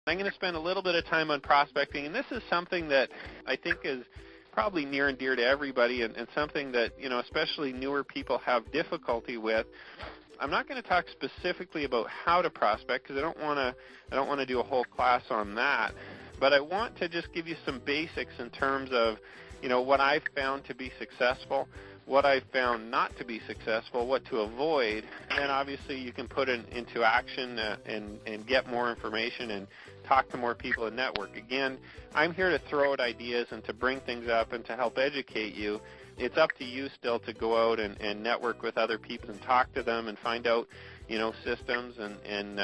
I'm going to spend a little bit of time on prospecting, and this is something that I think is probably near and dear to everybody, and something that, especially newer people have difficulty with. I'm not going to talk specifically about how to prospect because I don't want to do a whole class on that, but I want to just give you some basics in terms of, what I've found to be successful, what I've found not to be successful, what to avoid, and then obviously you can put it into action and get more information and talk to more people and network. Again, I'm here to throw out ideas and to bring things up and to help educate you. It's up to you still to go out and network with other people and talk to them and find out, systems and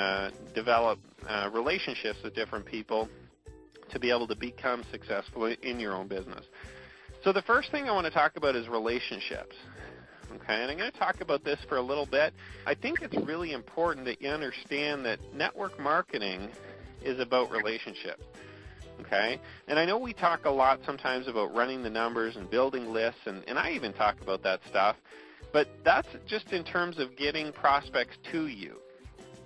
develop relationships with different people to be able to become successful in your own business. So the first thing I want to talk about is relationships. Okay, and I'm going to talk about this for a little bit. I think it's really important that you understand that network marketing is about relationships. Okay, and I know we talk a lot sometimes about running the numbers and building lists, and I even talk about that stuff, but that's just in terms of getting prospects to you.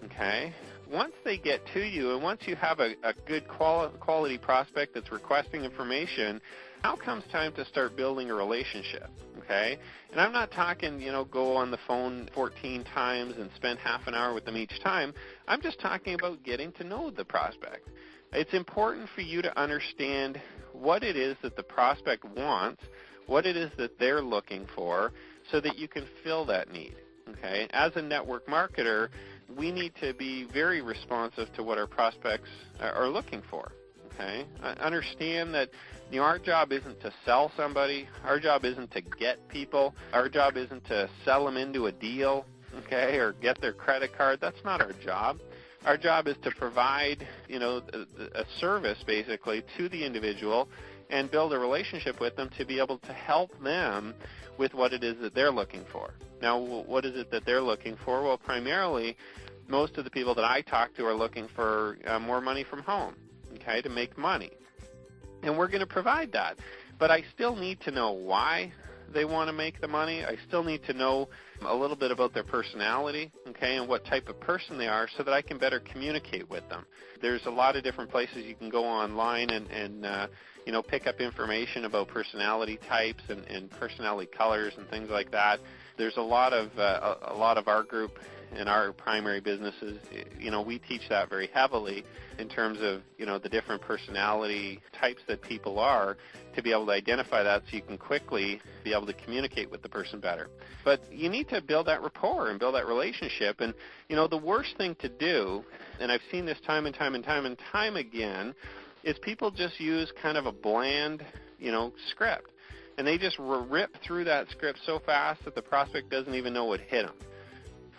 Okay, once they get to you and once you have a good quality prospect that's requesting information, now comes time to start building a relationship, okay? And I'm not talking, go on the phone 14 times and spend half an hour with them each time. I'm just talking about getting to know the prospect. It's important for you to understand what it is that the prospect wants, what it is that they're looking for, so that you can fill that need, okay? As a network marketer, we need to be very responsive to what our prospects are looking for, okay? Understand that our job isn't to sell somebody. Our job isn't to get people. Our job isn't to sell them into a deal, okay, or get their credit card. That's not our job. Our job is to provide, a service basically to the individual and build a relationship with them to be able to help them with what it is that they're looking for. Now, what is it that they're looking for? Well, primarily, most of the people that I talk to are looking for more money from home, okay, to make money. And we're going to provide that. But I still need to know why they want to make the money. I still need to know a little bit about their personality, okay, and what type of person they are so that I can better communicate with them. There's a lot of different places you can go online and pick up information about personality types and personality colors and things like that. There's a lot of our group in our primary businesses, we teach that very heavily in terms of, the different personality types that people are, to be able to identify that so you can quickly be able to communicate with the person better. But you need to build that rapport and build that relationship. And, the worst thing to do, and I've seen this time and time and time and time again, is people just use kind of a bland, script. And they just rip through that script so fast that the prospect doesn't even know what hit them.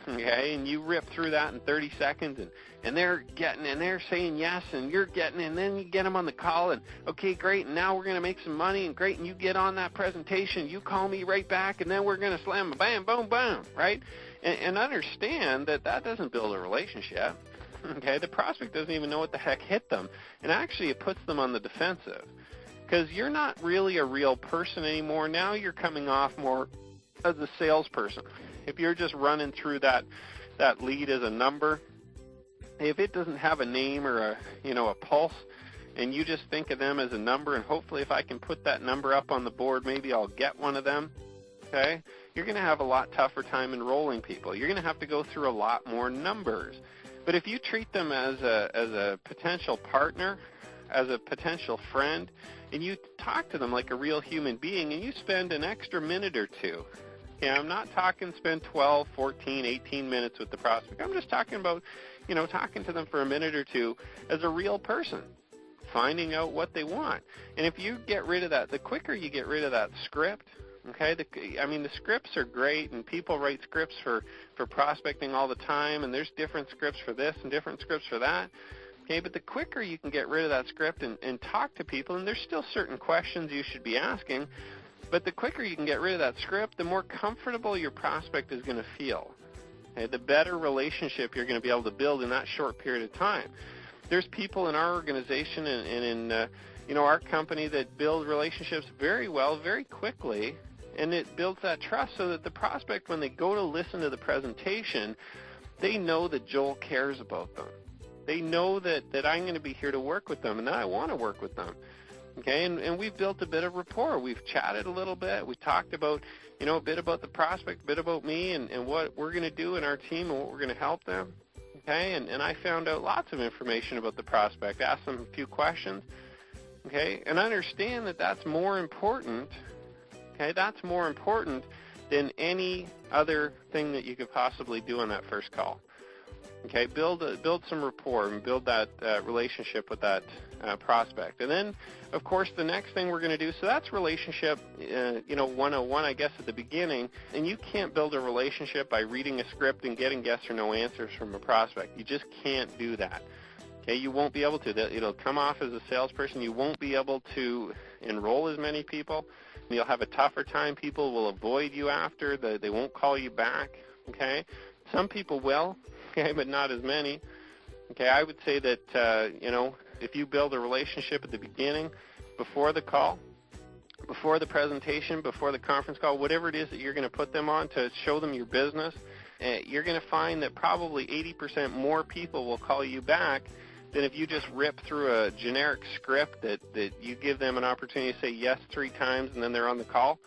Okay, and you rip through that in 30 seconds, and they're getting, and they're saying yes, and you're getting, and then you get them on the call, and okay, great, and now we're going to make some money, and great, and you get on that presentation, you call me right back, and then we're going to slam, bam, boom, boom, right? And understand that doesn't build a relationship. Okay, the prospect doesn't even know what the heck hit them, and actually it puts them on the defensive, because you're not really a real person anymore. Now you're coming off more as a salesperson. If you're just running through that lead as a number, if it doesn't have a name or a pulse, and you just think of them as a number, and hopefully if I can put that number up on the board, maybe I'll get one of them, okay, you're going to have a lot tougher time enrolling people. You're going to have to go through a lot more numbers. But if you treat them as a potential partner, as a potential friend, and you talk to them like a real human being, and you spend an extra minute or two, yeah, I'm not talking spend 12, 14, 18 minutes with the prospect. I'm just talking about, talking to them for a minute or two as a real person, finding out what they want. And if you get rid of that, the quicker you get rid of that script, okay, the scripts are great, and people write scripts for prospecting all the time, and there's different scripts for this and different scripts for that. Okay, but the quicker you can get rid of that script and talk to people, and there's still certain questions you should be asking, but the quicker you can get rid of that script, the more comfortable your prospect is going to feel. Okay, the better relationship you're going to be able to build in that short period of time. There's people in our organization and in our company that build relationships very well, very quickly, and it builds that trust so that the prospect, when they go to listen to the presentation, they know that Joel cares about them. They know that I'm going to be here to work with them and that I want to work with them. Okay, and we've built a bit of rapport. We've chatted a little bit. We talked about, a bit about the prospect, a bit about me and what we're going to do in our team and what we're going to help them. Okay, and I found out lots of information about the prospect, asked them a few questions. Okay, and understand that that's more important. Okay, that's more important than any other thing that you could possibly do on that first call. Okay, build some rapport and build that relationship with that prospect. And then, of course, the next thing we're going to do, so that's relationship, 101, I guess, at the beginning. And you can't build a relationship by reading a script and getting yes or no answers from a prospect. You just can't do that. Okay, you won't be able to. It'll come off as a salesperson. You won't be able to enroll as many people. You'll have a tougher time. People will avoid you after. They won't call you back. Okay, some people will. Okay, but not as many. Okay, I would say that, if you build a relationship at the beginning, before the call, before the presentation, before the conference call, whatever it is that you're going to put them on to show them your business, you're going to find that probably 80% more people will call you back than if you just rip through a generic script that you give them an opportunity to say yes 3 times and then they're on the call.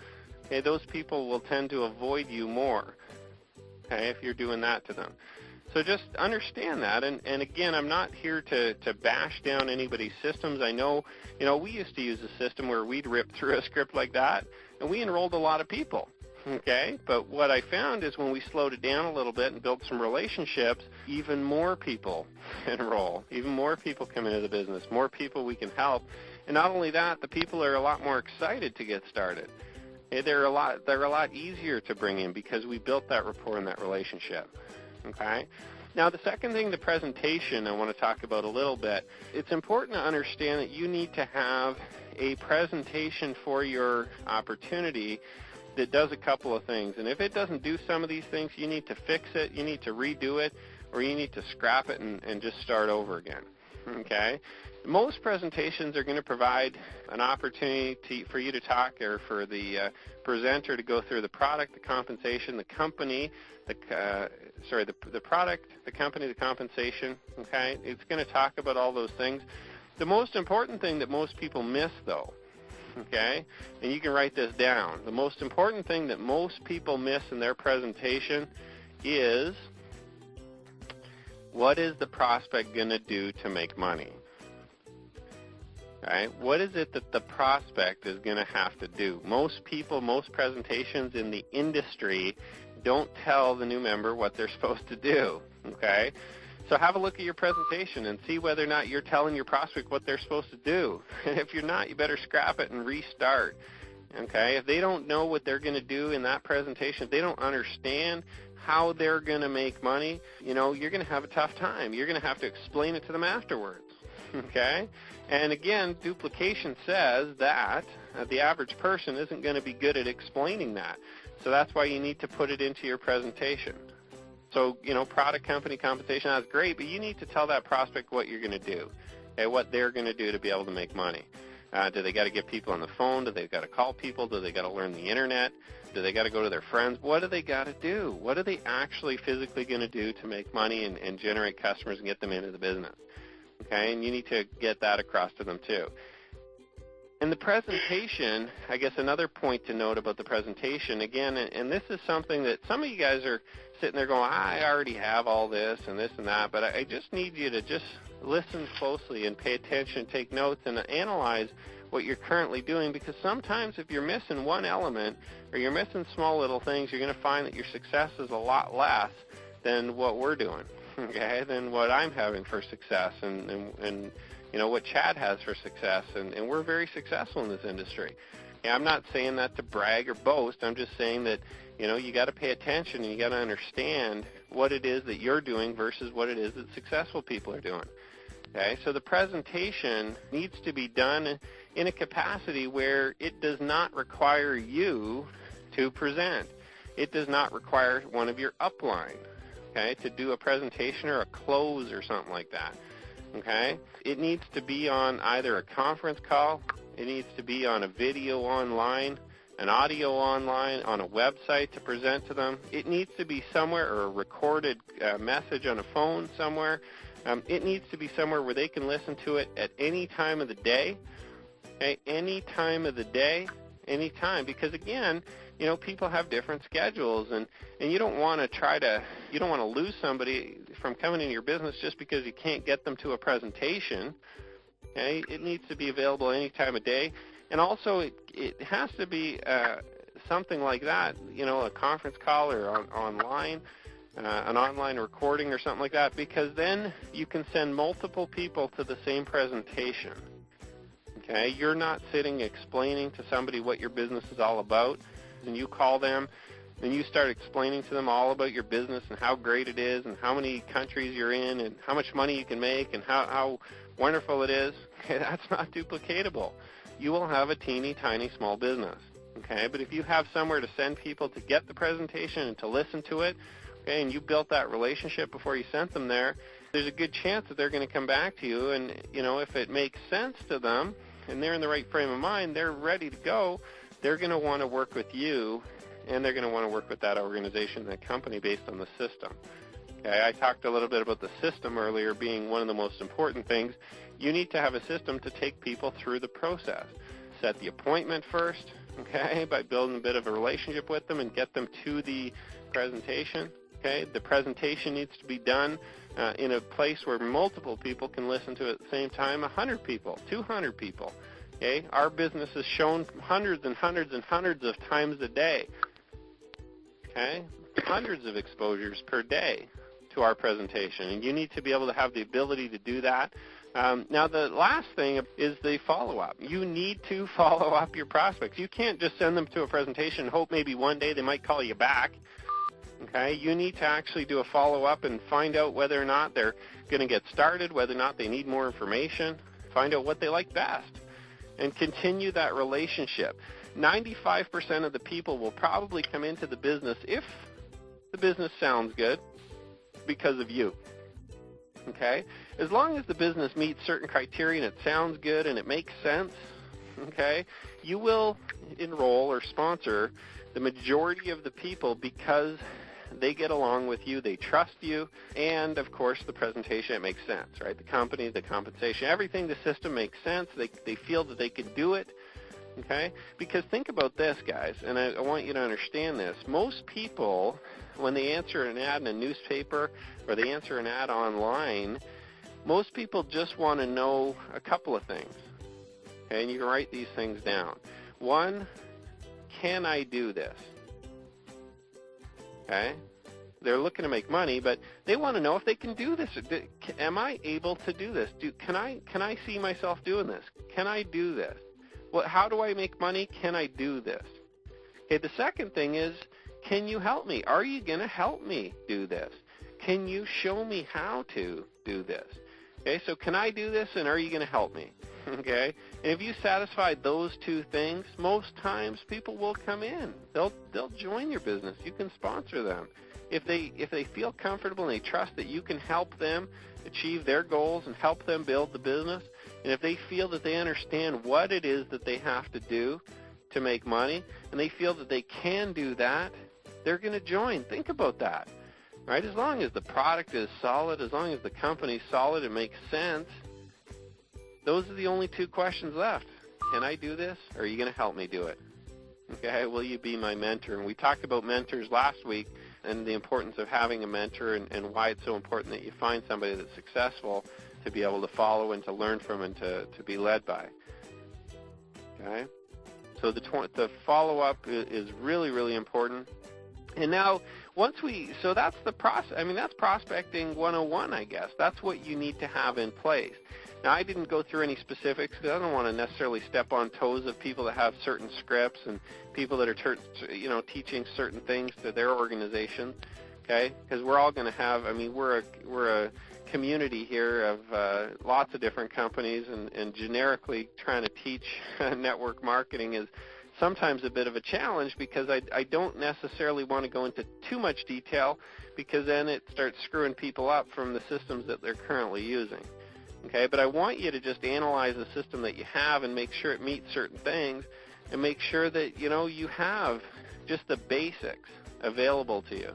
Okay, those people will tend to avoid you more, okay, if you're doing that to them. So just understand that, and again, I'm not here to bash down anybody's systems. I know, we used to use a system where we'd rip through a script like that, and we enrolled a lot of people, okay? But what I found is when we slowed it down a little bit and built some relationships, even more people enroll, even more people come into the business, more people we can help. And not only that, the people are a lot more excited to get started. They're a lot easier to bring in because we built that rapport and that relationship. Okay. Now, the second thing, the presentation, I want to talk about a little bit. It's important to understand that you need to have a presentation for your opportunity that does a couple of things. And if it doesn't do some of these things, you need to fix it, you need to redo it, or you need to scrap it and just start over again. Okay. Most presentations are going to provide an opportunity for you to talk, or for the presenter to go through the product, the compensation, the company, the product, the company, the compensation. Okay, it's going to talk about all those things. The most important thing that most people miss, though, okay, and you can write this down, the most important thing that most people miss in their presentation is, what is the prospect going to do to make money? Right? What is it that the prospect is going to have to do? Most people, most presentations in the industry don't tell the new member what they're supposed to do. Okay? So have a look at your presentation and see whether or not you're telling your prospect what they're supposed to do. And if you're not, you better scrap it and restart. Okay? If they don't know what they're going to do in that presentation, if they don't understand how they're going to make money, you're going to have a tough time. You're going to have to explain it to them afterwards. Okay? And again, duplication says that the average person isn't going to be good at explaining that. So that's why you need to put it into your presentation. So, product, company, compensation, that's great, but you need to tell that prospect what you're going to do, okay, what they're going to do to be able to make money. Do they got to get people on the phone? Do they got to call people? Do they got to learn the internet? Do they got to go to their friends? What do they got to do? What are they actually physically going to do to make money and generate customers and get them into the business? Okay, and you need to get that across to them too. And the presentation, I guess another point to note about the presentation, again, and this is something that some of you guys are sitting there going, I already have all this and that, but I just need you to just listen closely and pay attention, take notes, and analyze what you're currently doing, because sometimes if you're missing one element or you're missing small little things, you're going to find that your success is a lot less than what we're doing, okay, than what I'm having for success and what Chad has for success, and we're very successful in this industry. Yeah, I'm not saying that to brag or boast. I'm just saying that, you got to pay attention and you got to understand what it is that you're doing versus what it is that successful people are doing. Okay, so the presentation needs to be done in a capacity where it does not require you to present. It does not require one of your upline, okay, to do a presentation or a close or something like that. Okay, it needs to be on either a conference call, it needs to be on a video online, an audio online, on a website to present to them. It needs to be somewhere, or a recorded message on a phone somewhere. It needs to be somewhere where they can listen to it at any time of the day, okay? Any time of the day, any time, because again, people have different schedules, and you don't want to lose somebody from coming into your business just because you can't get them to a presentation. Okay? It needs to be available any time of day, and also it has to be something like that, a conference call or online, an online recording or something like that, because then you can send multiple people to the same presentation. Okay? You're not sitting explaining to somebody what your business is all about, and you call them and you start explaining to them all about your business and how great it is and how many countries you're in and how much money you can make and how wonderful it is. Okay, that's not duplicatable. You will have a teeny tiny small business. Okay, but if you have somewhere to send people to get the presentation and to listen to it, okay, and you built that relationship before you sent them there, there's a good chance that they're going to come back to you, and if it makes sense to them and they're in the right frame of mind, they're ready to go, they're going to want to work with you, and they're going to want to work with that organization, that company, based on the system. Okay, I talked a little bit about the system earlier being one of the most important things. You need to have a system to take people through the process. Set the appointment first, okay, by building a bit of a relationship with them and get them to the presentation. Okay, the presentation needs to be done in a place where multiple people can listen to it at the same time, 100 people, 200 people. Okay, our business is shown hundreds and hundreds and hundreds of times a day. Okay, hundreds of exposures per day to our presentation, and you need to be able to have the ability to do that. Now, the last thing is the follow-up. You need to follow up your prospects. You can't just send them to a presentation and hope maybe one day they might call you back. Okay, you need to actually do a follow-up and find out whether or not they're going to get started, whether or not they need more information, find out what they like best, and continue that relationship. 95% of the people will probably come into the business, if the business sounds good, because of you. Okay? As long as the business meets certain criteria and it sounds good and it makes sense, okay, you will enroll or sponsor the majority of the people because they get along with you, they trust you, and of course the presentation, it makes sense, right? The company, the compensation, everything, the system makes sense. They feel that they can do it, okay? Because think about this, guys, and I want you to understand this. Most people, when they answer an ad in a newspaper or they answer an ad online, most people just want to know a couple of things, okay? And you can write these things down. One, can I do this? Okay? They're looking to make money, but they want to know if they can do this. Am I able to do this? Can I see myself doing this? Can I do this? Well, how do I make money? Can I do this? Okay, the second thing is, can you help me? Are you going to help me do this? Can you show me how to do this? Okay, so can I do this, and are you going to help me? Okay, and if you satisfy those two things, most times people will come in. They'll join your business. You can sponsor them. If they feel comfortable and they trust that you can help them achieve their goals and help them build the business, and if they feel that they understand what it is that they have to do to make money, and they feel that they can do that, they're going to join. Think about that, right? As long as the product is solid, as long as the company's solid, it makes sense. Those are the only two questions left. Can I do this, or are you going to help me do it? Okay, will you be my mentor? And we talked about mentors last week and the importance of having a mentor, and why it's so important that you find somebody that's successful to be able to follow and to learn from and to be led by. Okay? So the follow-up is really, really important. And now, so that's the process. I mean, that's prospecting 101, I guess. That's what you need to have in place. Now, I didn't go through any specifics because I don't want to necessarily step on toes of people that have certain scripts and people that are, teaching certain things to their organization, okay? Because we're all going to have, we're a community here of lots of different companies, and generically trying to teach network marketing is sometimes a bit of a challenge because I don't necessarily want to go into too much detail, because then it starts screwing people up from the systems that they're currently using. Okay, but I want you to just analyze the system that you have and make sure it meets certain things, and make sure that you have just the basics available to you.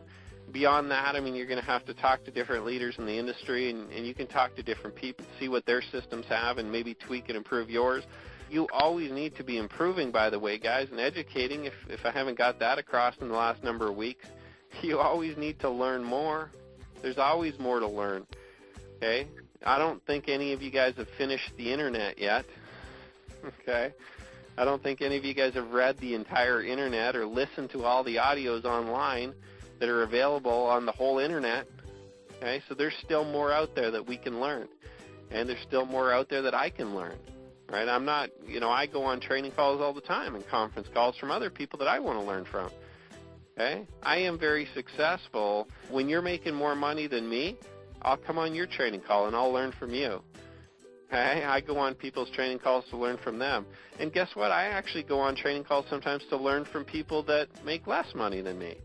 Beyond that, I mean, you're going to have to talk to different leaders in the industry, and you can talk to different people, see what their systems have, and maybe tweak and improve yours. You always need to be improving, by the way, guys, and educating. If I haven't got that across in the last number of weeks, you always need to learn more. There's always more to learn, okay? I don't think any of you guys have finished the internet yet, okay? I don't think any of you guys have read the entire internet or listened to all the audios online that are available on the whole internet, okay? So there's still more out there that we can learn, and there's still more out there that I can learn, right? I'm not, I go on training calls all the time and conference calls from other people that I want to learn from, okay? I am very successful. When you're making more money than me, I'll come on your training call and I'll learn from you. Okay? I go on people's training calls to learn from them. And guess what? I actually go on training calls sometimes to learn from people that make less money than me.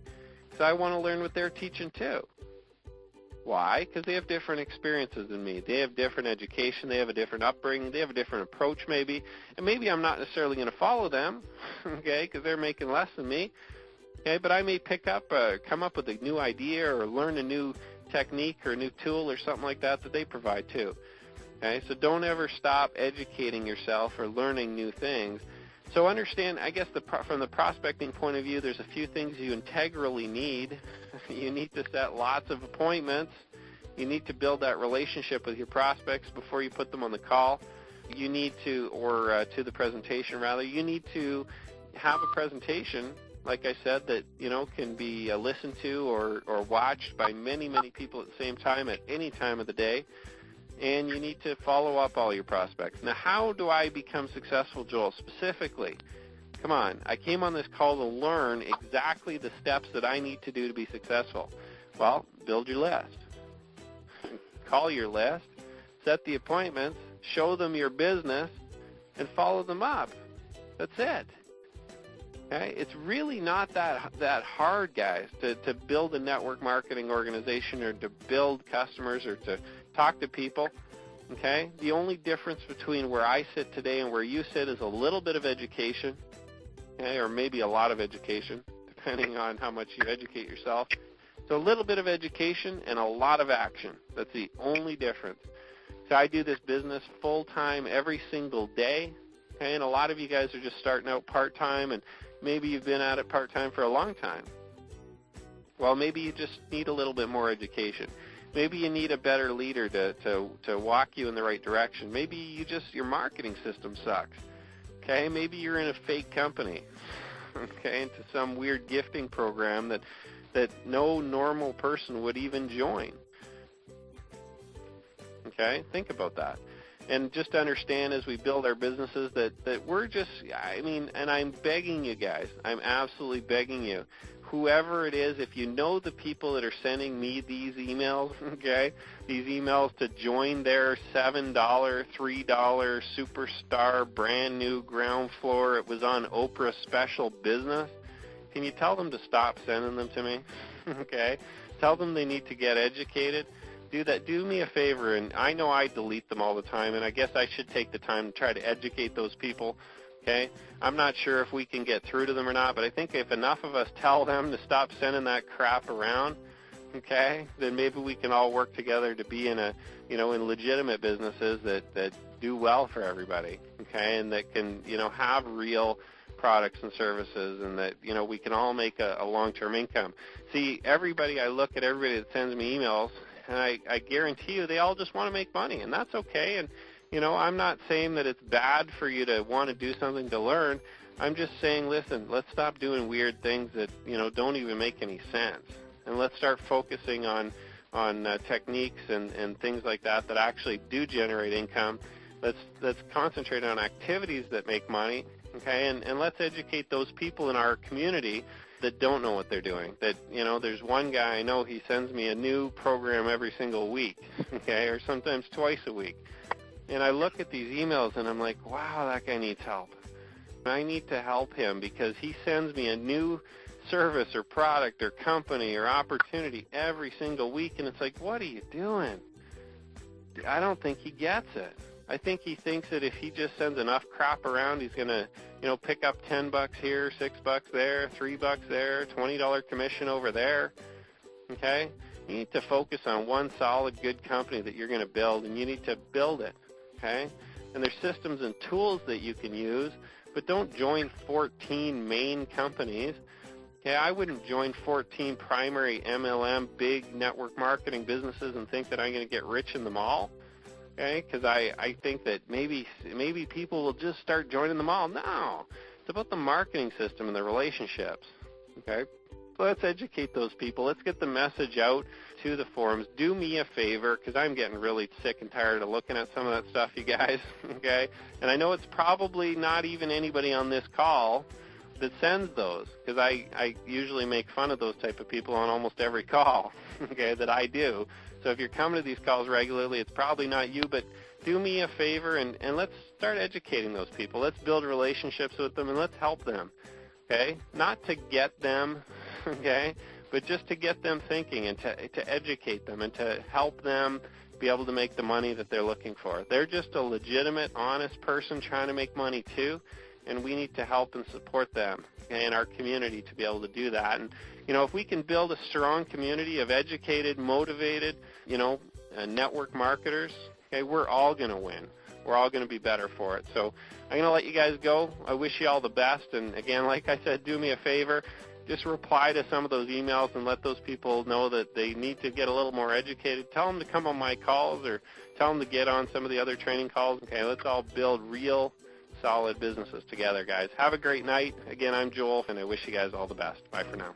So I want to learn what they're teaching too. Why? Because they have different experiences than me. They have different education. They have a different upbringing. They have a different approach maybe. And maybe I'm not necessarily going to follow them, okay, because they're making less than me. Okay, but I may come up with a new idea or learn a new technique or a new tool or something like that they provide too. Okay, so don't ever stop educating yourself or learning new things. So understand, I guess, from the prospecting point of view, there's a few things you integrally need. You need to set lots of appointments. You need to build that relationship with your prospects before you put them on the call. You need to, or to the presentation rather, you need to have a presentation, like I said, that can be listened to or watched by many, many people at the same time at any time of the day. And you need to follow up all your prospects. Now, how do I become successful, Joel, specifically? Come on, I came on this call to learn exactly the steps that I need to do to be successful. Well, build your list. Call your list, set the appointments, show them your business, and follow them up. That's it. Okay? It's really not that hard, guys, to build a network marketing organization or to build customers or to talk to people. Okay? The only difference between where I sit today and where you sit is a little bit of education, okay, or maybe a lot of education, depending on how much you educate yourself. So a little bit of education and a lot of action. That's the only difference. So I do this business full-time every single day, okay, and a lot of you guys are just starting out part-time, and maybe you've been at it part-time for a long time. Well, maybe you just need a little bit more education. Maybe you need a better leader to walk you in the right direction. Maybe your marketing system sucks. Okay, maybe you're in a fake company, okay, into some weird gifting program that no normal person would even join. Okay, think about that. And just understand as we build our businesses that we're just, and I'm begging you guys, I'm absolutely begging you, whoever it is, if you know the people that are sending me these emails, okay, these emails to join their $7, $3 superstar brand new ground floor, it was on Oprah special business, can you tell them to stop sending them to me? Okay? Tell them they need to get educated. Do that. Do me a favor, and I know I delete them all the time, and I guess I should take the time to try to educate those people. Okay? I'm not sure if we can get through to them or not, but I think if enough of us tell them to stop sending that crap around, okay, then maybe we can all work together to be in in legitimate businesses that do well for everybody, okay, and that can, have real products and services, and that, we can all make a long-term income. See, I look at everybody that sends me emails, and I guarantee you they all just want to make money, and that's okay. And I'm not saying that it's bad for you to want to do something to learn. I'm just saying, listen, let's stop doing weird things that, don't even make any sense. And let's start focusing on techniques and things like that actually do generate income. Let's concentrate on activities that make money, okay? And let's educate those people in our community that don't know what they're doing. That, there's one guy I know, he sends me a new program every single week, okay, or sometimes twice a week. And I look at these emails and I'm like, wow, that guy needs help. I need to help him because he sends me a new service or product or company or opportunity every single week, and it's like, what are you doing? I don't think he gets it. I think he thinks that if he just sends enough crap around, he's going to, pick up $10 here, $6 there, $3 there, $20 commission over there. okay? You need to focus on one solid, good company that you're going to build, and you need to build it, okay? And there's systems and tools that you can use, but don't join 14 main companies. Okay, I wouldn't join 14 primary MLM big network marketing businesses and think that I'm going to get rich in them all. Okay, because I think that maybe people will just start joining them all. No, it's about the marketing system and the relationships. Okay, so let's educate those people. Let's get the message out to the forums. Do me a favor, because I'm getting really sick and tired of looking at some of that stuff, you guys. Okay, and I know it's probably not even anybody on this call that sends those, because I usually make fun of those type of people on almost every call, okay, that I do. So if you're coming to these calls regularly, it's probably not you, but do me a favor and let's start educating those people. Let's build relationships with them and let's help them, okay? Not to get them, okay, but just to get them thinking and to educate them and to help them be able to make the money that they're looking for. They're just a legitimate, honest person trying to make money too, and we need to help and support them, okay, in our community to be able to do that. And, you know, if we can build a strong community of educated, motivated, you know, network marketers, okay, we're all going to win. We're all going to be better for it. So I'm going to let you guys go. I wish you all the best. And, again, like I said, do me a favor. Just reply to some of those emails and let those people know that they need to get a little more educated. Tell them to come on my calls or tell them to get on some of the other training calls. Okay, let's all build real solid businesses together, guys. Have a great night. Again, I'm Joel, and I wish you guys all the best. Bye for now.